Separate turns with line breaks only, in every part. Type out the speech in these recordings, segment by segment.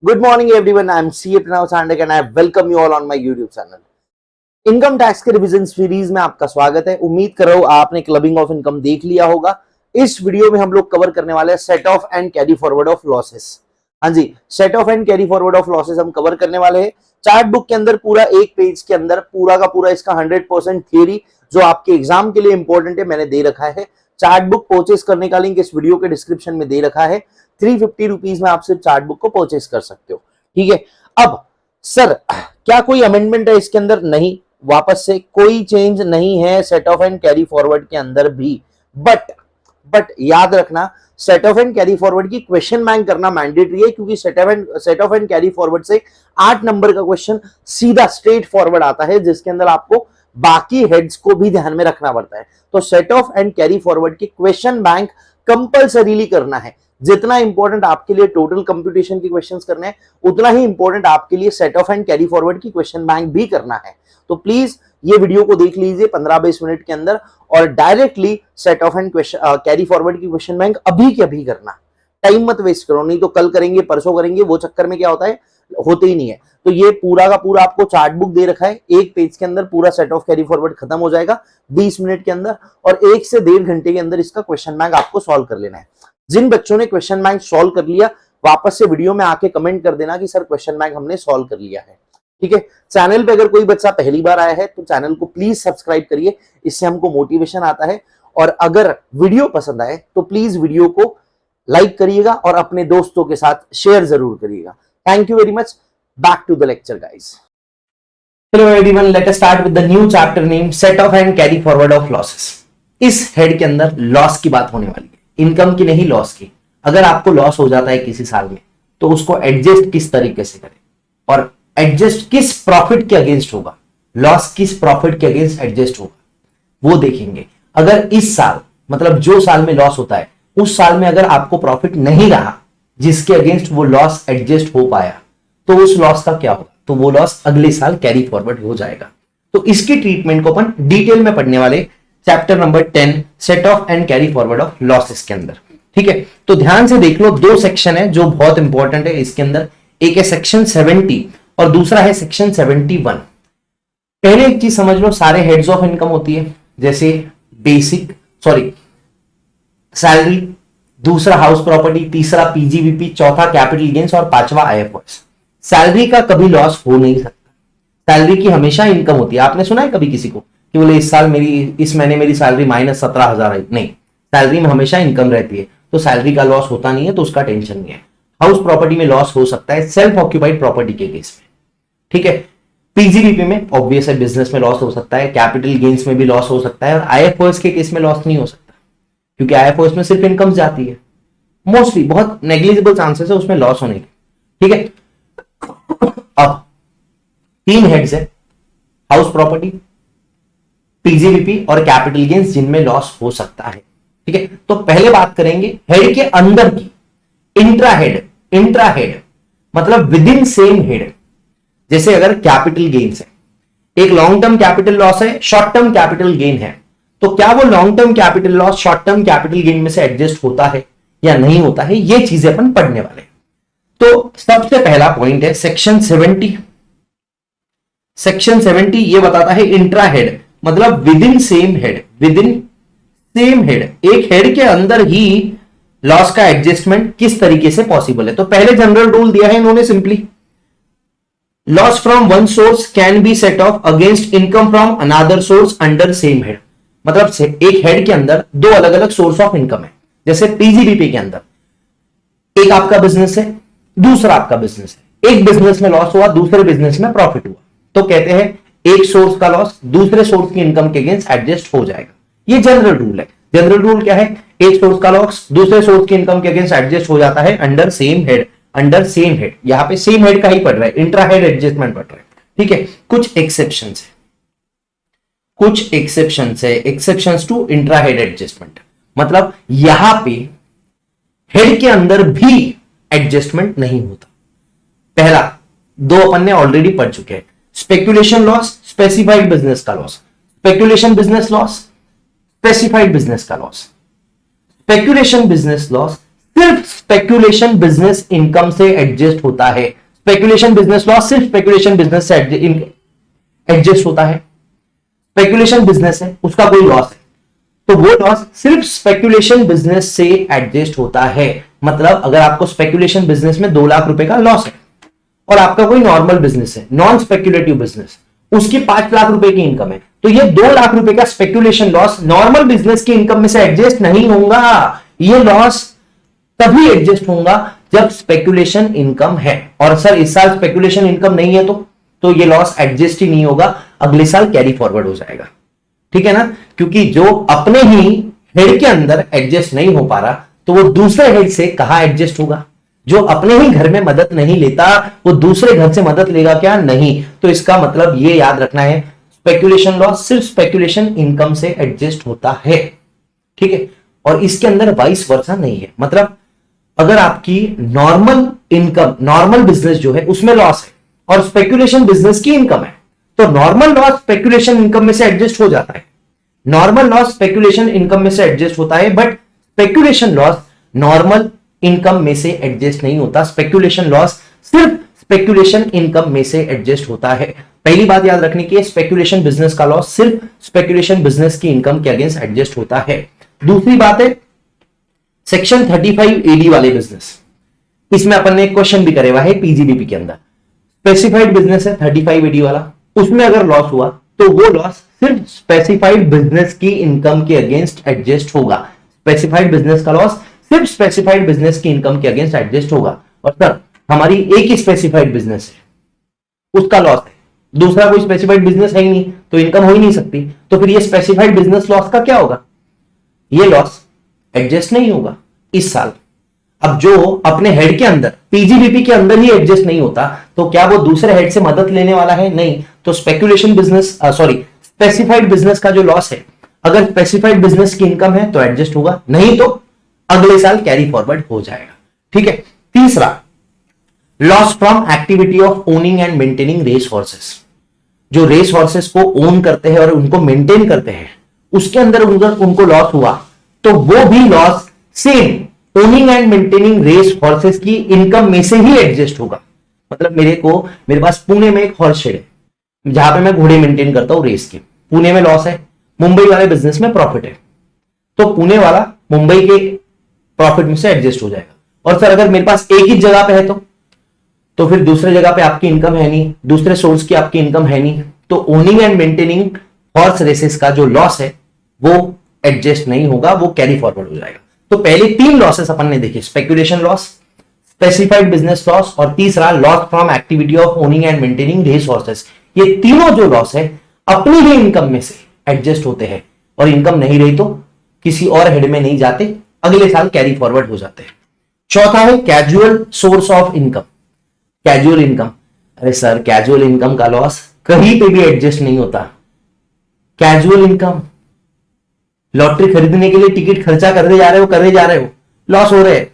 Good morning everyone, I am CA Pranav Sandak and I welcome you all on my YouTube channel. Income tax के revision series में आपका स्वागत है। उम्मीद कर रहा हूं आपने क्लबिंग ऑफ इनकम देख लिया होगा। इस वीडियो में हम लोग कवर करने वाले हैं set off and carry forward of losses. हाँ जी, set off and carry forward of losses हम कवर करने वाले हैं। चार्ट बुक के अंदर पूरा एक पेज के अंदर पूरा का पूरा इसका 100% थियरी जो आपके एग्जाम के लिए इंपॉर्टेंट है मैंने दे रखा है। चार्ट बुक परचेस करने का लिंक इस वीडियो के डिस्क्रिप्शन में दे रखा है। 350 रुपीज में आप सिर्फ चार्ट बुक को परचेस कर सकते हो। ठीक है, अब सर क्या कोई अमेंडमेंट है इसके अंदर? नहीं, वापस से कोई चेंज नहीं है set off and carry forward के अंदर भी। बट याद रखना, set off and carry forward की क्वेश्चन बैंक करना मैंडेटरी है, क्योंकि set off and carry forward से 8 नंबर का क्वेश्चन सीधा स्ट्रेट फॉरवर्ड आता है, जिसके अंदर आपको बाकी हेड्स को भी ध्यान में रखना पड़ता है। तो set off and carry forward की क्वेश्चन बैंक कंपल्सरीली करना है। जितना इंपॉर्टेंट आपके लिए टोटल कंप्यूटेशन की क्वेश्चंस करने हैं, उतना ही इंपॉर्टेंट आपके लिए set off and carry forward की क्वेश्चन बैंक भी करना है। तो प्लीज ये वीडियो को देख लीजिए 15-20 मिनट के अंदर और directly set off and carry forward की क्वेश्चन बैंक अभी के अभी करना। टाइम मत वेस्ट करो, नहीं तो कल करेंगे परसों करेंगे, वो चक्कर में क्या होता है, होते ही नहीं है। तो ये पूरा का पूरा आपको चार्ट बुक दे रखा है, एक पेज के अंदर पूरा सेट ऑफ कैरी फॉरवर्ड खत्म हो जाएगा 20 मिनट के अंदर, और 1 से 1.5 घंटे के अंदर इसका क्वेश्चन बैंक आपको सॉल्व कर लेना है। जिन बच्चों ने क्वेश्चन बैंक सॉल्व कर लिया, वापस से वीडियो में आके कमेंट कर देना कि सर क्वेश्चन बैंक हमने सॉल्व कर लिया है। ठीक है, चैनल पे अगर कोई बच्चा पहली बार आया है तो चैनल को प्लीज सब्सक्राइब करिए, इससे हमको मोटिवेशन आता है। और अगर वीडियो पसंद आए तो प्लीज वीडियो को लाइक करिएगा और अपने दोस्तों के साथ शेयर जरूर करिएगा। Thank you very much. Back to the lecture guys. Hello everyone, let us start with the new chapter name set off and carry forward of losses. इस हेड के अंदर लॉस की बात होने वाली है, इनकम की नहीं, लॉस की। अगर आपको लॉस हो जाता है किसी साल में तो उसको एडजस्ट किस तरीके से करें और एडजस्ट किस प्रॉफिट के अगेंस्ट होगा, लॉस किस प्रॉफिट के अगेंस्ट एडजस्ट होगा, वो देखेंगे। अगर इस साल मतलब जो साल में लॉस होता है उस साल में अगर आपको प्रॉफिट नहीं रहा जिसके अगेंस्ट वो लॉस एडजस्ट हो पाया, तो उस लॉस का क्या होगा? तो वो लॉस अगले साल कैरी फॉरवर्ड हो जाएगा। तो इसकी ट्रीटमेंट को अपन डिटेल में पढ़ने वाले chapter number 10 set off and carry forward of losses के अंदर। ठीक है, तो ध्यान से देख लो, 2 सेक्शन है जो बहुत इंपॉर्टेंट है इसके अंदर। एक है सेक्शन 70 और दूसरा है सेक्शन 71। पहले एक चीज समझ लो, सारे हेड्स ऑफ इनकम होती है, जैसे सैलरी, दूसरा हाउस प्रॉपर्टी, तीसरा पीजीवीपी, चौथा कैपिटल गेन्स और पांचवा आईएफओएस। सैलरी का कभी लॉस हो नहीं सकता, सैलरी की हमेशा इनकम होती है। आपने सुना है कभी किसी को कि बोले इस महीने मेरी सैलरी -17,000 आई? नहीं, सैलरी में हमेशा इनकम रहती है, तो सैलरी का लॉस होता नहीं है, तो उसका टेंशन नहीं है। हाउस प्रॉपर्टी में लॉस हो सकता है सेल्फ ऑक्यूपाइड प्रॉपर्टी के केस में। ठीक है, पीजीवीपी में ऑब्वियस है बिजनेस में लॉस हो सकता है, कैपिटल गेन्स में भी लॉस हो सकता है, और आईएफओएस के केस में लॉस नहीं हो सकता, क्योंकि आईएफओएस में सिर्फ इनकम जाती है। मोस्टली बहुत नेग्लिजिबल चांसेस है उसमें लॉस होने के। ठीक है, अब 3 हेड्स है, हाउस प्रॉपर्टी, पीजीवीपी और कैपिटल गेन्स, जिनमें लॉस हो सकता है। ठीक है, तो पहले बात करेंगे हेड के अंदर की, इंट्रा हेड मतलब विद इन सेम हेड। जैसे अगर कैपिटल गेन्स है, एक लॉन्ग टर्म कैपिटल लॉस है, शॉर्ट टर्म कैपिटल गेन है, तो क्या वो long term capital loss short term capital gain में से एडजस्ट होता है या नहीं होता है, ये चीजें अपन पढ़ने वाले हैं। तो सबसे पहला पॉइंट है सेक्शन 70। सेक्शन 70 ये बताता है इंट्रा हेड मतलब विद इन सेम हेड, एक हेड के अंदर ही लॉस का एडजस्टमेंट किस तरीके से पॉसिबल है। तो पहले जनरल रूल दिया है इन्होंने, simply loss from one source can be set off against income from another source under same head. मतलब एक हेड के अंदर 2 अलग अलग सोर्स ऑफ इनकम है। जैसे पीजीवीपी के अंदर एक आपका बिजनेस है, दूसरा आपका बिजनेस है। एक बिजनेस में लॉस हुआ, दूसरे बिजनेस में प्रॉफिट हुआ, तो कहते हैं एक सोर्स का लॉस दूसरे सोर्स की इनकम के अगेंस्ट एडजस्ट हो जाएगा। ये जनरल रूल है। जनरल रूल क्या है? एक सोर्स का लॉस दूसरे सोर्स की इनकम के अगेंस्ट एडजस्ट हो जाता है अंडर सेम हेड। यहां पे सेम हेड का ही पढ़ रहा है, इंट्रा हेड एडजस्टमेंट पढ़ रहा है। ठीक है, कुछ एक्सेप्शंस है, exceptions to intra head adjustment. मतलब यहां पे हेड के अंदर भी एडजस्टमेंट नहीं होता। पहला 2 अपन ने ऑलरेडी पढ़ चुके हैं, स्पेकुलेशन लॉस, स्पेसिफाइड बिजनेस का loss. Speculation business loss, specified business का लॉस। स्पेकुलेशन बिजनेस लॉस सिर्फ स्पेकुलेशन बिजनेस इनकम से एडजस्ट होता है। स्पेकुलेशन बिजनेस लॉस सिर्फ स्पेकुलेशन बिजनेस से एडजस्ट होता है। स्पेकुलेशन बिजनेस है, उसका कोई लॉस है तो वो लॉस सिर्फ स्पेकुलेशन बिजनेस से एडजस्ट होता है। मतलब अगर आपको स्पेकुलेशन बिजनेस में 2 लाख रुपए का लॉस है और आपका कोई नॉर्मल बिजनेस है, नॉन स्पेकुलेटिव बिजनेस, उसकी 5 लाख रुपए की इनकम है, तो ये 2 लाख रुपए का स्पेकुलेशन लॉस नॉर्मल बिजनेस की इनकम में से एडजस्ट नहीं होगा। ये लॉस तभी एडजस्ट होगा जब स्पेकुलेशन इनकम है। और सर इस साल स्पेकुलेशन इनकम नहीं है तो ये लॉस एडजस्ट ही नहीं होगा, अगले साल कैरी फॉरवर्ड हो जाएगा। ठीक है ना, क्योंकि जो अपने ही हेड के अंदर एडजस्ट नहीं हो पा रहा तो वो दूसरे हेड से कहां एडजस्ट होगा। जो अपने ही घर में मदद नहीं लेता वो दूसरे घर से मदद लेगा क्या? नहीं। तो इसका मतलब ये याद रखना है, स्पेकुलेशन लॉस सिर्फ स्पेकुलेशन इनकम से एडजस्ट होता है। ठीक है, और इसके अंदर वाइस वर्सा नहीं है। मतलब अगर आपकी नॉर्मल इनकम, नॉर्मल बिजनेस जो है उसमें लॉस है और स्पेकुलेशन बिजनेस की इनकम है, तो नॉर्मल लॉस स्पेकुलेशन इनकम में से एडजस्ट हो जाता है। नॉर्मल लॉस स्पेकुलेशन इनकम में से एडजस्ट होता है, but speculation loss normal income में से एडजस्ट नहीं होता। स्पेकुलेशन लॉस सिर्फ स्पेकुलेशन इनकम में से एडजस्ट होता है। पहली बात याद रखने की है, स्पेकुलेशन बिजनेस का लॉस सिर्फ स्पेकुलेशन बिजनेस की इनकम के अगेंस्ट एडजस्ट होता है। दूसरी बात है सेक्शन 35 एडी वाले बिजनेस, इसमें अपन ने एक क्वेश्चन भी करे हुआ है पीजीबीपी के अंदर। स्पेसिफाइड बिजनेस है 35 एडी वाला, उसमें अगर लॉस हुआ तो वो लॉस सिर्फ स्पेसिफाइड बिजनेस की इनकम के अगेंस्ट एडजस्ट होगा। स्पेसिफाइड बिजनेस का लॉस सिर्फ स्पेसिफाइड बिजनेस की इनकम के अगेंस्ट एडजस्ट होगा। और सर हमारी एक ही स्पेसिफाइड बिजनेस है, उसका लॉस है, दूसरा कोई स्पेसिफाइड बिजनेस है ही नहीं तो इनकम हो ही नहीं सकती, तो फिर ये स्पेसिफाइड बिजनेस लॉस का क्या होगा? ये लॉस एडजस्ट नहीं होगा इस साल। अब जो अपने हेड के अंदर पीजीबीपी के अंदर ही एडजस्ट नहीं होता तो क्या वो दूसरे हेड से मदद लेने वाला है? नहीं। तो स्पेकुलेशन बिजनेस स्पेसिफाइड बिजनेस का जो लॉस है, अगर स्पेसिफाइड बिजनेस की इनकम है तो एडजस्ट होगा, नहीं तो अगले साल कैरी फॉरवर्ड हो जाएगा। ठीक है। तीसरा, loss from activity of owning and maintaining race horses. जो रेस हॉर्सेस को ओन करते हैं और उनको मेंटेन करते हैं, उसके अंदर उनको लॉस हुआ तो वो भी loss same owning and maintaining race horses की इनकम में से ही एडजस्ट होगा। मतलब मेरे पास पुणे में एक हॉर्स शेड है जहां पे मैं घोड़े मेंटेन करता हूं रेस के। पुणे में लॉस है, मुंबई वाले बिजनेस में प्रॉफिट है, तो पुणे वाला मुंबई के प्रॉफिट में से एडजस्ट हो जाएगा। और सर अगर मेरे पास एक ही जगह पे है तो फिर दूसरे जगह पे आपकी इनकम है नहीं, दूसरे सोर्स की आपकी इनकम है नहीं, तो owning and maintaining horse races का जो लॉस है वो एडजस्ट नहीं होगा, वो कैरी फॉरवर्ड हो जाएगा। तो पहले 3 लॉसेस अपन ने देखे, speculation loss, specified business loss और तीसरा loss from activity of owning and maintaining race horses. ये तीनों जो लॉस है अपनी ही इनकम में से एडजस्ट होते हैं और इनकम नहीं रही तो किसी और हेड में नहीं जाते, अगले साल कैरी फॉरवर्ड हो जाते हैं। चौथा है casual source of income. Casual income, अरे सर कैजुअल इनकम का लॉस कहीं पे भी एडजस्ट नहीं होता। कैजुअल इनकम, लॉटरी खरीदने के लिए टिकट खर्चा करते जा रहे हो, लॉस हो रहे हैं।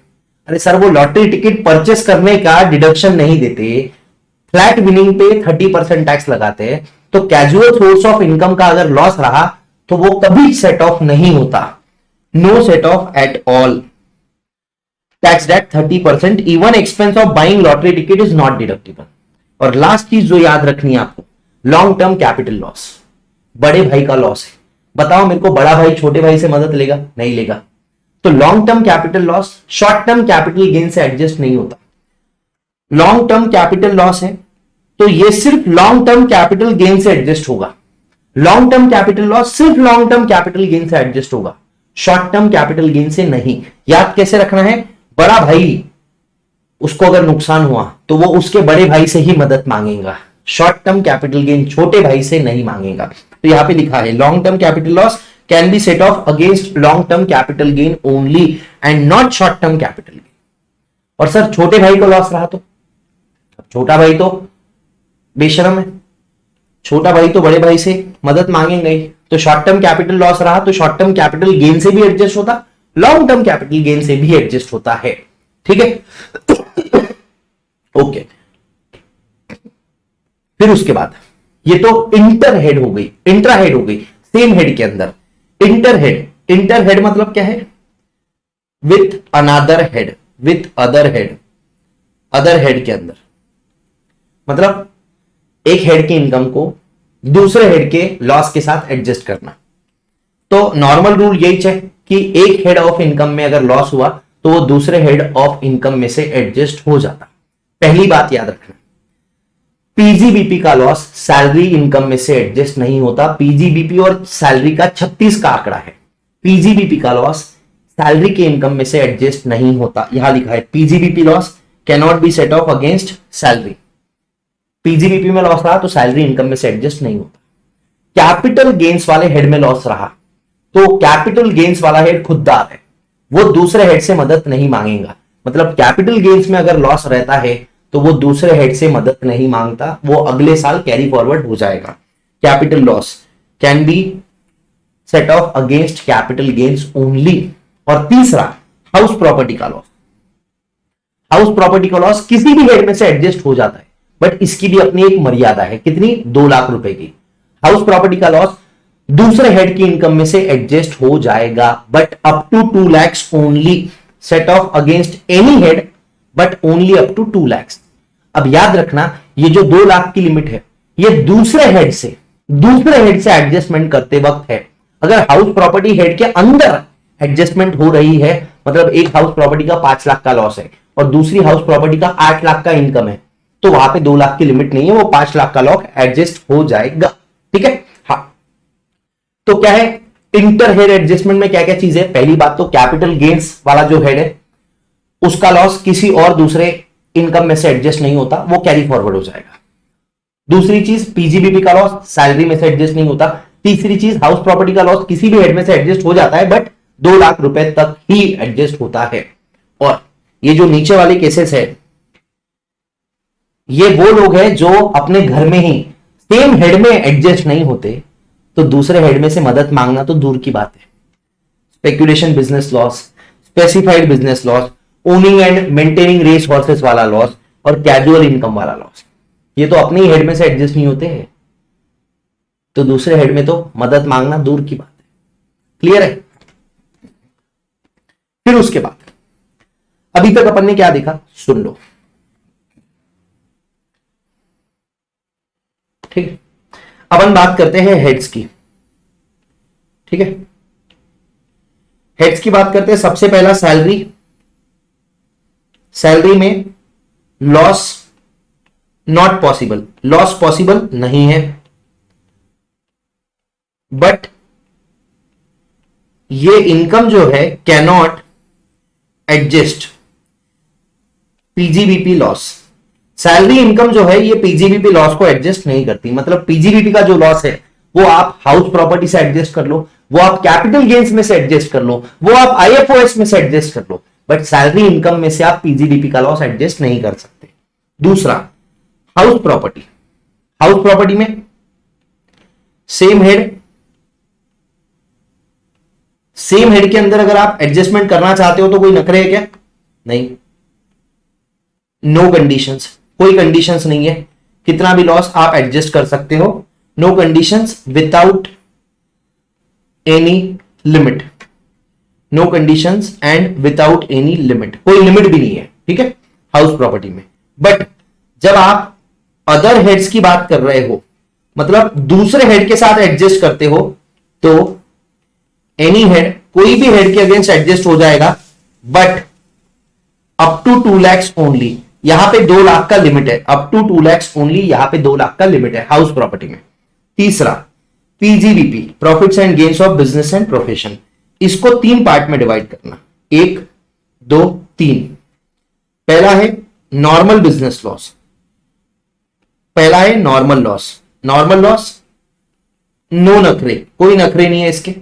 अरे सर वो लॉटरी टिकट परचेस करने का डिडक्शन नहीं देते, फ्लैट विनिंग पे 30% टैक्स लगाते हैं, तो कैजुअल सोर्स ऑफ इनकम का अगर लॉस रहा तो वो कभी सेट ऑफ नहीं होता, no set off at all. Tax at 30%, even expense of buying lottery ticket is not deductible. और लास्ट चीज जो याद रखनी है आपको, लॉन्ग टर्म कैपिटल लॉस, बड़े भाई का लॉस है। बताओ मेरे को, बड़ा भाई छोटे भाई से मदद लेगा? नहीं लेगा। तो long term capital loss short term capital gain से एडजस्ट नहीं होता। लॉन्ग टर्म कैपिटल लॉस है तो ये सिर्फ लॉन्ग टर्म कैपिटल गेन से एडजस्ट होगा। लॉन्ग टर्म कैपिटल लॉस सिर्फ लॉन्ग टर्म कैपिटल गेन से एडजस्ट होगा, शॉर्ट टर्म कैपिटल गेन से नहीं। याद कैसे रखना है, बड़ा भाई उसको अगर नुकसान हुआ तो वो उसके बड़े भाई से ही मदद मांगेगा, शॉर्ट टर्म कैपिटल गेन छोटे भाई से नहीं मांगेगा। तो यहां पे लिखा है long term capital loss can be set off against long term capital gain only and not short term capital gain. और सर छोटे भाई को लॉस रहा तो? छोटा भाई तो बेशरम है, छोटा भाई तो बड़े भाई से मदद मांगेंगे ही, तो शॉर्ट टर्म कैपिटल लॉस रहा तो शॉर्ट टर्म कैपिटल गेन से भी एडजस्ट होता, लॉन्ग टर्म कैपिटल गेन से भी एडजस्ट होता है। ठीक है, ओके। फिर उसके बाद ये तो इंटर हेड हो गई, इंट्रा हेड हो गई, सेम हेड के अंदर इंटर हेड। इंटर हेड मतलब क्या है? With another head. With other head के अंदर, मतलब एक हेड की इनकम को दूसरे हेड के लॉस के साथ एडजस्ट करना। तो नॉर्मल रूल यही है कि एक हेड ऑफ इनकम में अगर लॉस हुआ तो वो दूसरे हेड ऑफ इनकम में से एडजस्ट हो जाता। पहली बात याद रखना, पीजीबीपी का लॉस सैलरी इनकम में से एडजस्ट नहीं होता। पीजीबीपी और सैलरी का 36 का आंकड़ा है। पीजीबीपी का लॉस सैलरी के इनकम में से एडजस्ट नहीं होता। यहां लिखा है PGBP loss can not be set off against salary. PGBP में लॉस रहा तो सैलरी इनकम में से एडजस्ट नहीं होता। कैपिटल गेन्स वाले हेड में लॉस रहा तो कैपिटल गेन्स वाला हेड खुददार है, वो दूसरे हेड से मदद नहीं मांगेगा। मतलब कैपिटल गेन्स में अगर लॉस रहता है तो वो दूसरे हेड से मदद नहीं मांगता, वो अगले साल कैरी फॉरवर्ड हो जाएगा। Capital loss can be set off against capital gains only. और तीसरा, हाउस प्रॉपर्टी का लॉस। हाउस प्रॉपर्टी का लॉस किसी भी हेड में से एडजस्ट हो जाता है, बट इसकी भी अपनी एक मर्यादा है। कितनी? 2 लाख रुपए की। हाउस प्रॉपर्टी का लॉस दूसरे हेड की इनकम में से एडजस्ट हो जाएगा, but up to 2 lakhs only. Set off against any head but only up to 2 lakhs। अब याद रखना, ये जो 2 लाख की लिमिट है ये दूसरे हेड से एडजस्टमेंट करते वक्त है। अगर हाउस प्रॉपर्टी हेड के अंदर एडजस्टमेंट हो रही है, मतलब एक हाउस प्रॉपर्टी का 5 लाख का लॉस है और दूसरी हाउस प्रॉपर्टी का 8 लाख का इनकम है, तो वहां पे 2 लाख की लिमिट नहीं है, वो 5 लाख का लॉस एडजस्ट हो जाएगा। ठीक है। हाँ, तो क्या है इंटर हेड एडजस्टमेंट में? क्या क्या चीज है? पहली बात तो कैपिटल गेन्स वाला जो हेड है उसका लॉस किसी और दूसरे इनकम में से एडजस्ट नहीं होता, वो कैरी फॉरवर्ड हो जाएगा। दूसरी चीज, पीजीबीपी का लॉस सैलरी में से एडजस्ट नहीं होता। तीसरी चीज, हाउस प्रॉपर्टी का लॉस किसी भी हेड में से एडजस्ट हो जाता है, बट 2 लाख रुपए तक ही एडजस्ट होता है। और ये जो नीचे वाले केसेस है, ये वो लोग हैं जो अपने घर में ही सेम हेड में एडजस्ट नहीं होते, तो दूसरे हेड में से मदद मांगना तो दूर की बात है। Speculation business loss, specified business loss, owning and maintaining race horses वाला लॉस और कैजुअल इनकम वाला लॉस, ये तो अपने ही हेड में से एडजस्ट नहीं होते हैं, तो दूसरे हेड में तो मदद मांगना दूर की बात है। क्लियर है? फिर उसके बाद अभी तक अपन ने क्या देखा, सुन लो। ठीक है, अपन बात करते हैं हेड्स की। ठीक है, हेड्स की बात करते हैं। सबसे पहला सैलरी। सैलरी में loss not possible, loss possible नहीं है, बट ये इनकम जो है cannot adjust PGBP loss. Salary income जो है ये पीजीबीपी लॉस को एडजस्ट नहीं करती। मतलब पीजीबीपी का जो लॉस है वो आप हाउस प्रॉपर्टी से एडजस्ट कर लो, वो आप कैपिटल गेन्स में से एडजस्ट कर लो, वो आप आईएफओएस में से एडजस्ट कर लो, बट सैलरी इनकम में से आप पीजीबीपी का लॉस एडजस्ट नहीं कर सकते। दूसरा, हाउस प्रॉपर्टी। हाउस प्रॉपर्टी में सेम हेड के अंदर अगर आप एडजस्टमेंट करना चाहते हो तो कोई नखरे है क्या? नहीं। नो कंडीशंस, कोई कंडीशंस नहीं है, कितना भी लॉस आप एडजस्ट कर सकते हो। No conditions without any limit, no conditions and without any limit, कोई लिमिट भी नहीं है। ठीक है, हाउस प्रॉपर्टी में। बट जब आप अदर हेड्स की बात कर रहे हो, मतलब दूसरे हेड के साथ एडजस्ट करते हो, तो एनी हेड, कोई भी हेड के अगेंस्ट एडजस्ट हो जाएगा, but up to 2 lakhs only. यहां पे 2 लाख का लिमिट है, अप टू 2 lakhs ओनली, यहां पे 2 लाख का लिमिट है हाउस प्रॉपर्टी में। तीसरा, PGBP, profits and gains of business and profession. इसको 3 पार्ट में डिवाइड करना, 1, 2, 3। पहला है नॉर्मल बिजनेस लॉस, पहला है normal loss. Normal loss no नखरे, कोई नखरे नहीं है इसके,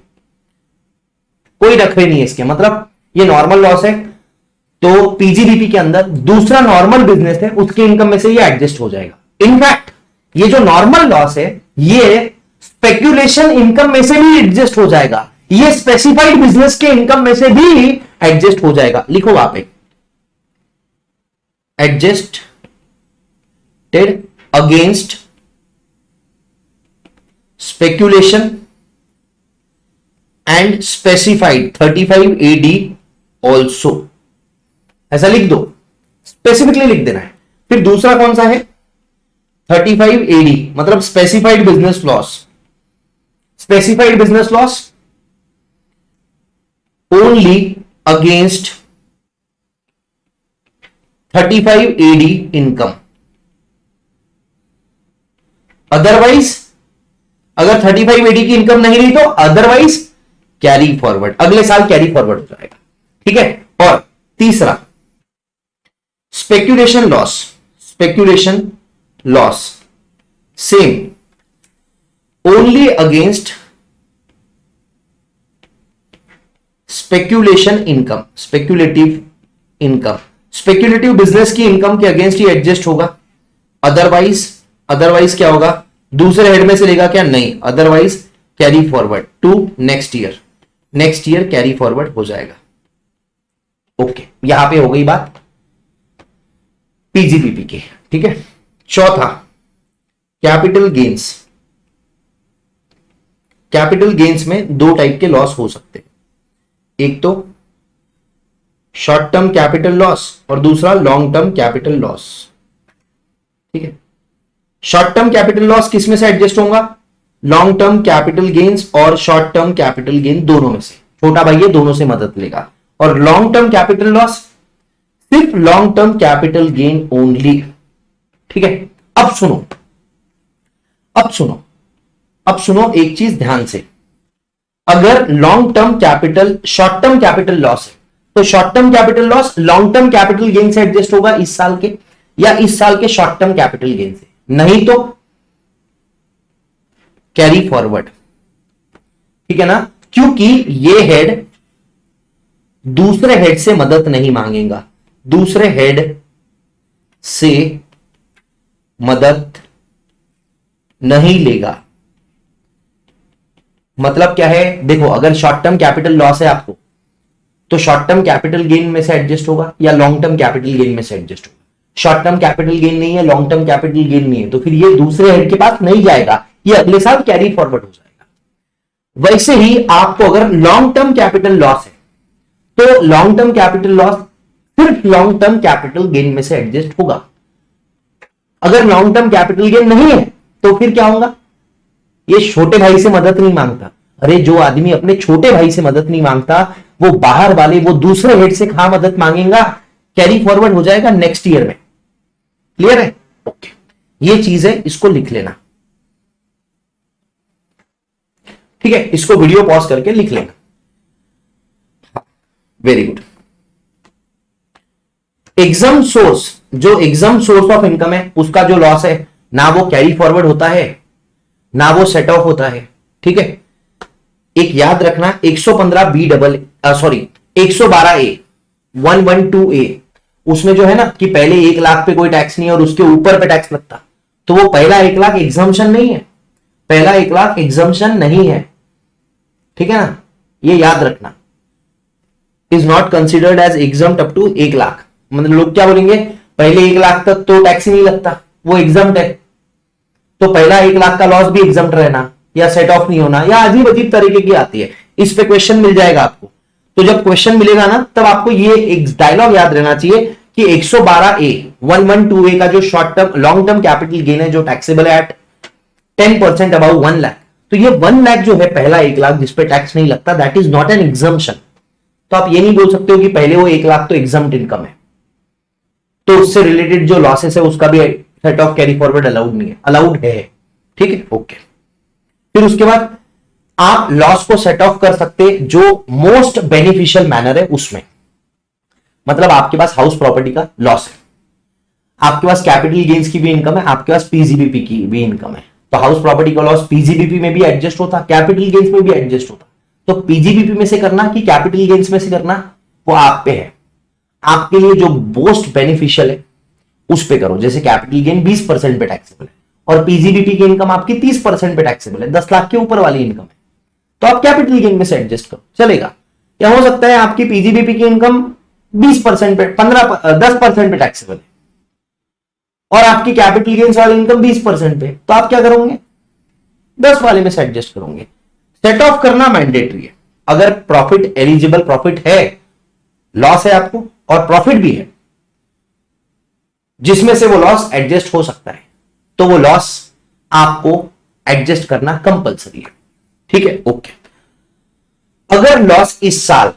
कोई नखरे नहीं है इसके, मतलब ये नॉर्मल लॉस है तो पीजीबीपी के अंदर दूसरा नॉर्मल बिजनेस है उसके इनकम में से ये एडजस्ट हो जाएगा। इनफैक्ट ये जो नॉर्मल लॉस है ये स्पेक्यूलेशन इनकम में से भी एडजस्ट हो जाएगा, ये स्पेसिफाइड बिजनेस के इनकम में से भी एडजस्ट हो जाएगा। लिखो वहां पे, adjusted against speculation and specified 35 AD also. ऐसा लिख दो, स्पेसिफिकली लिख देना है। फिर दूसरा कौन सा है 35 AD, मतलब specified business loss. Specified business loss only against 35 AD income. Otherwise अगर 35 AD की इनकम नहीं रही तो अदरवाइज कैरी फॉरवर्ड, अगले साल कैरी फॉरवर्ड हो जाएगा। ठीक है। और तीसरा speculation loss. Speculation loss same only against speculation income, speculative income. Speculative business की इनकम के अगेंस्ट ही एडजस्ट होगा। अदरवाइज क्या होगा, दूसरे हेड में से लेगा क्या, नहीं, otherwise carry forward to next year, next year carry forward हो जाएगा। ओके, यहां पे हो गई बात पीजीबीपी की। ठीक है। चौथा कैपिटल गेन्स। कैपिटल गेन्स में दो टाइप के लॉस हो सकते हैं, एक तो शॉर्ट टर्म कैपिटल लॉस और दूसरा लॉन्ग टर्म कैपिटल लॉस। ठीक है। शॉर्ट टर्म कैपिटल लॉस किस में से एडजस्ट होगा, लॉन्ग टर्म कैपिटल गेन्स और शॉर्ट टर्म कैपिटल गेन दोनों में से। छोटा भाई ये दोनों से मदद लेगा। और लॉन्ग टर्म कैपिटल लॉस सिर्फ long term capital gain only. ठीक है। अब सुनो एक चीज ध्यान से, अगर long term capital short term capital loss है तो short term capital loss long term capital gain से एडजस्ट होगा इस साल के, या इस साल के शॉर्ट टर्म कैपिटल गेन से, नहीं तो कैरी फॉरवर्ड। ठीक है ना, क्योंकि ये हेड दूसरे हेड से मदद नहीं मांगेगा, दूसरे हेड से मदद नहीं लेगा। मतलब क्या है, देखो अगर शॉर्ट टर्म कैपिटल लॉस है आपको तो शॉर्ट टर्म कैपिटल गेन में से एडजस्ट होगा या लॉन्ग टर्म कैपिटल गेन में से एडजस्ट होगा। शॉर्ट टर्म कैपिटल गेन नहीं है, लॉन्ग टर्म कैपिटल गेन नहीं है, तो फिर ये दूसरे हेड के पास नहीं जाएगा, ये अगले साल कैरी फॉरवर्ड हो जाएगा। वैसे ही आपको अगर लॉन्ग टर्म कैपिटल लॉस है तो लॉन्ग टर्म कैपिटल लॉस सिर्फ लॉन्ग टर्म कैपिटल गेन में से एडजस्ट होगा। अगर लॉन्ग टर्म कैपिटल गेन नहीं है तो फिर क्या होगा, ये छोटे भाई से मदद नहीं मांगता। अरे जो आदमी अपने छोटे भाई से मदद नहीं मांगता वो बाहर वाले, वो दूसरे हेड से कहां मदद मांगेगा, कैरी फॉरवर्ड हो जाएगा नेक्स्ट ईयर में। क्लियर है? ओके, ये चीज है, इसको लिख लेना। ठीक है, इसको वीडियो पॉज करके लिख लेना। Very good. एग्जाम सोर्स, जो एग्जाम सोर्स ऑफ इनकम है उसका जो लॉस है ना वो कैरी फॉरवर्ड होता है ना वो सेट ऑफ होता है। ठीक है, एक याद रखना 112A 112A उसमें जो है ना कि पहले 1 लाख पे कोई टैक्स नहीं है और उसके ऊपर पे टैक्स लगता, तो वो पहला 1 लाख एग्जम्पशन नहीं है, पहला 1 लाख एग्जम्पशन नहीं है। ठीक है ना, ये याद रखना, is not considered as exempt up to 1 lakh. मतलब लोग क्या बोलेंगे, पहले 1 लाख तक तो टैक्स ही नहीं लगता, वो एग्जम्प्ट है, तो पहला 1 लाख का लॉस भी एग्जम्प्ट रहना या सेट ऑफ नहीं होना, या अजीब अजीब तरीके की आती है। इस पे क्वेश्चन मिल जाएगा आपको, तो जब क्वेश्चन मिलेगा ना तब आपको ये एक डायलॉग याद रहना चाहिए कि 112A का जो short term long term capital gain है जो टैक्सेबल है एट 10% अबाउ 1 लाख, तो ये 1 लाख जो है पहला 1 लाख जिसपे टैक्स नहीं लगता, that is not an exemption. तो आप ये नहीं बोल सकते हो कि पहले वो 1 लाख तो एग्जम्प्ट इनकम है, तो उससे रिलेटेड जो लॉसेस है उसका भी set of carry forward allowed नहीं है, अलाउड है। ठीक है, ओके। फिर उसके बाद आप लॉस को सेट ऑफ कर सकते जो मोस्ट बेनिफिशियल मैनर है उसमें, मतलब आपके पास हाउस प्रॉपर्टी का लॉस है, आपके पास कैपिटल गेन्स की भी इनकम है, आपके पास पीजीबीपी की भी इनकम है, तो हाउस प्रॉपर्टी का लॉस पीजीबीपी में भी एडजस्ट होता, कैपिटल गेन्स में भी एडजस्ट होता। तो पीजीबीपी में से करना कि कैपिटल गेन्स में से करना वो आप पे है, आपके लिए जो मोस्ट बेनिफिशियल है उस पे करो। जैसे कैपिटल गेन 20% पे टैक्सेबल है और पीजीबीपी की इनकम आपकी 30% पे टैक्सेबल है, 10 लाख के ऊपर वाली इनकम है, तो आप कैपिटल गेन में से एडजस्ट करो, चलेगा। या हो सकता है आपकी पीजीबीपी की इनकम 20% पे 10% पे टैक्सेबल है और आपकी कैपिटल गेन्स वाली इनकम 20% पे, तो आप क्या करोगे, 10 वाले में से एडजस्ट करोगे। सेट ऑफ करना मैंडेटरी है। अगर प्रॉफिट एलिजिबल प्रॉफिट है, लॉस है आपको और प्रॉफिट भी है जिसमें से वो लॉस एडजस्ट हो सकता है, तो वो लॉस आपको एडजस्ट करना कंपलसरी है। ठीक है, ओके। अगर लॉस इस साल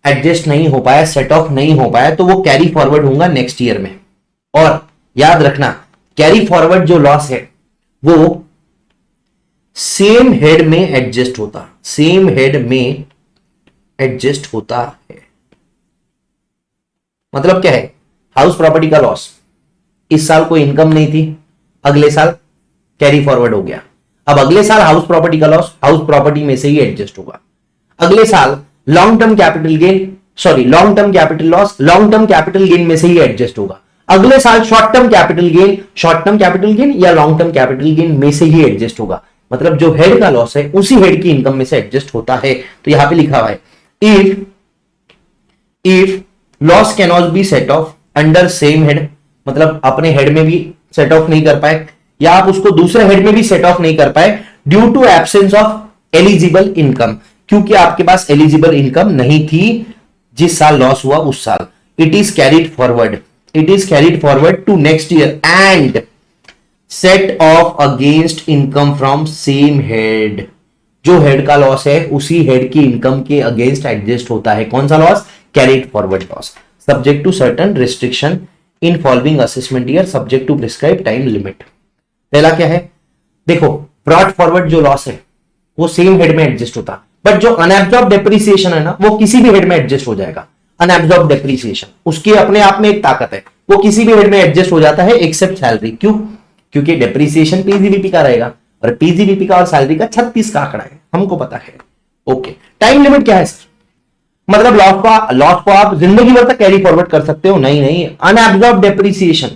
एडजस्ट नहीं हो पाया, सेट ऑफ नहीं हो पाया, तो वो कैरी फॉरवर्ड होगा नेक्स्ट ईयर में। और याद रखना, कैरी फॉरवर्ड जो लॉस है वो सेम हेड में एडजस्ट होता, सेम हेड में एडजस्ट होता है। मतलब क्या है, हाउस प्रॉपर्टी का लॉस, इस साल कोई इनकम नहीं थी, अगले साल कैरी फॉरवर्ड हो गया। अब अगले साल हाउस प्रॉपर्टी का लॉस हाउस प्रॉपर्टी में से ही एडजस्ट होगा। अगले साल long term capital gain, sorry long term capital loss long term capital gain में से ही एडजस्ट होगा। अगले साल शॉर्ट टर्म कैपिटल गेन या लॉन्ग टर्म कैपिटल गेन में से ही एडजस्ट होगा। मतलब जो हेड का लॉस है उसी हेड की इनकम में से एडजस्ट होता है। तो यहां पे लिखा हुआ है if loss can not be set of under same head, मतलब अपने हेड में भी सेट ऑफ नहीं कर पाए या आप उसको दूसरे हेड में भी सेट ऑफ नहीं कर पाए due to absence of eligible income, क्योंकि आपके पास एलिजिबल इनकम नहीं थी जिस साल लॉस हुआ उस साल। It is carried forward to next year and set off against income from same head. जो हेड का लॉस है उसी हेड की इनकम के अगेंस्ट एडजस्ट होता है। कौन सा loss? Carried forward loss, subject to certain restriction in following assessment year, subject to prescribe time limit. पहला क्या है, देखो ब्रॉट फॉरवर्ड जो लॉस है वो सेम हेड में एडजस्ट होता, बट जो अनएब्जॉर्ब डेप्रिसिएशन है ना वो किसी भी हेड में एडजस्ट हो जाएगा। अनएब्जॉर्ब डेप्रिसिएशन उसकी अपने आप में एक ताकत है, वो किसी भी हेड में एडजस्ट हो जाता है एक्सेप्ट सैलरी। क्यों? क्योंकि डेप्रिसिएशन पीजीबीपी का रहेगा और पीजीबीपी का और सैलरी का 36 का आंकड़ा है, हमको पता है। ओके, टाइम लिमिट क्या है सर? मतलब लॉस को आप जिंदगी भर तक कैरी फॉरवर्ड कर सकते हो? नहीं, अनएब्जॉर्ब डेप्रिसिएशन,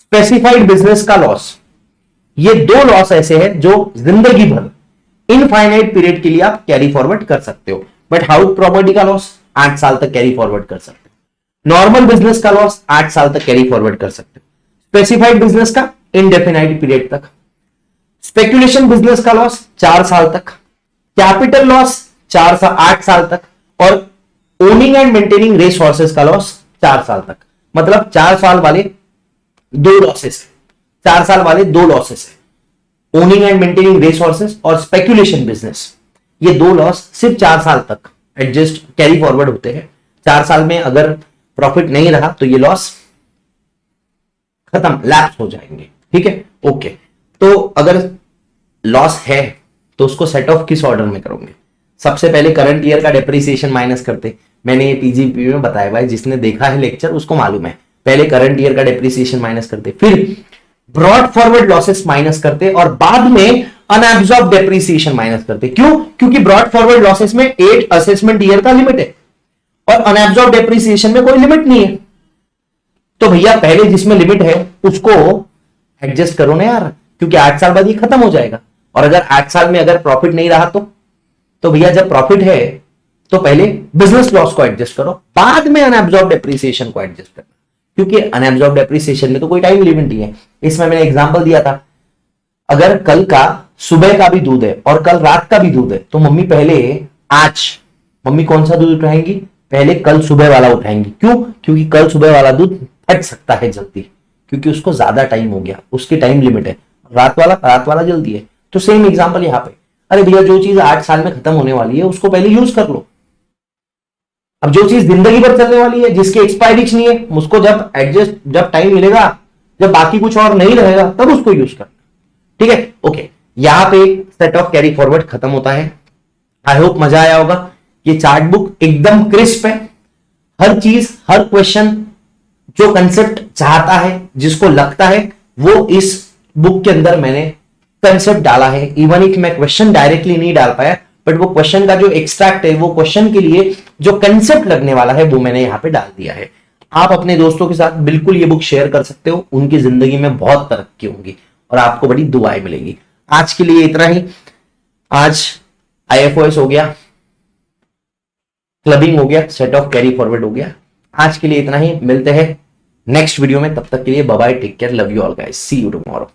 स्पेसिफाइड बिजनेस का लॉस, ये दो लॉस ऐसे हैं जो जिंदगी भर इनफाइनाइट पीरियड के लिए आप कैरी फॉरवर्ड कर सकते हो। बट हाउस प्रॉपर्टी का लॉस 8 साल तक कैरी फॉरवर्ड कर सकते हो। नॉर्मल बिजनेस का लॉस 8 साल तक कैरी फॉरवर्ड कर सकते हो। स्पेसिफाइड बिजनेस का इनडेफिनाइट पीरियड तक। स्पेकुलेशन बिजनेस का लॉस 4 साल तक। कैपिटल लॉस 8 साल तक। और owning and maintaining race horses का लॉस 4 साल तक। मतलब 4 साल वाले दो लॉसेस, 4 साल वाले दो लॉसेस है, owning and maintaining race horses और स्पेकुलेशन बिजनेस। ये दो लॉस सिर्फ 4 साल तक एडजस्ट कैरी फॉरवर्ड होते हैं। 4 साल में अगर प्रॉफिट नहीं रहा तो ये लॉस खत्म, लैप्स हो जाएंगे। ठीक है, ओके। तो अगर लॉस है तो उसको सेट ऑफ किस ऑर्डर में करोगे? सबसे पहले करंट ईयर का डेप्रिसिएशन माइनस करते, मैंने ये पीजीपी में बताया भाई, जिसने देखा है लेक्चर उसको मालूम है। पहले करंट ईयर का डेप्रिसिएशन माइनस करते, फिर ब्रॉड फॉरवर्ड लॉसेस माइनस करते और बाद में अनएब्जॉर्ब डेप्रिसिएशन माइनस करते। क्यों? क्योंकि ब्रॉड फॉरवर्ड लॉसेस में 8 असेसमेंट ईयर का लिमिट है और अनएब्जॉर्ब डेप्रिसिएशन में कोई लिमिट नहीं है। तो भैया पहले जिसमें लिमिट है उसको एडजस्ट करो ना यार, क्योंकि 8 साल बाद ये खत्म हो जाएगा। और अगर 8 साल में अगर प्रॉफिट नहीं रहा तो भैया जब प्रॉफिट है तो पहले बिजनेस लॉस को एडजस्ट करो, बाद में अनएब्जॉर्ब डेप्रिसिएशन को एडजस्ट करना, क्योंकि अनएब्जॉर्ब डेप्रिसिएशन में तो कोई टाइम लिमिट नहीं है। इसमें मैंने एग्जांपल दिया था, अगर कल का सुबह का भी दूध है और कल रात का भी दूध है तो मम्मी मम्मी कौन सा दूध उठाएंगी? पहले कल सुबह वाला उठाएंगी। क्यों? क्योंकि कल सुबह वाला दूध फट सकता है जल्दी, क्योंकि उसको ज्यादा टाइम हो गया, उसकी टाइम लिमिट है। रात वाला जल्दी है। तो सेम एग्जांपल यहां पे, अरे भैया जो चीज 8 साल में खत्म होने वाली है उसको पहले यूज कर लो। अब जो चीज जिंदगी भर चलने वाली है, जिसकी एक्सपायरी नहीं है, उसको जब टाइम मिलेगा, जब बाकी कुछ और नहीं रहेगा तब उसको यूज करना। ठीक है, ओके। यहां पे सेट ऑफ कैरी फॉरवर्ड खत्म होता है। आई होप मजा आया होगा। ये चार्ट बुक एकदम क्रिस्प है, हर चीज, हर क्वेश्चन जो कंसेप्ट चाहता है, जिसको लगता है, वो इस बुक के अंदर मैंने कंसेप्ट डाला है। इवन इफ मैं क्वेश्चन डायरेक्टली नहीं डाल पाया, बट वो क्वेश्चन का जो एक्सट्रैक्ट है, वो क्वेश्चन के लिए जो कंसेप्ट लगने वाला है, वो मैंने यहां पे डाल दिया है। आप अपने दोस्तों के साथ बिल्कुल ये बुक शेयर कर सकते हो, उनकी जिंदगी में बहुत तरक्की होगी और आपको बड़ी दुआएं मिलेगी। आज के लिए इतना ही। आज IFOS हो गया, क्लबिंग हो गया, सेट ऑफ कैरी फॉरवर्ड हो गया। आज के लिए इतना ही, मिलते हैं नेक्स्ट वीडियो में। तब तक के लिए bye bye, take care, love you all guys, see you tomorrow.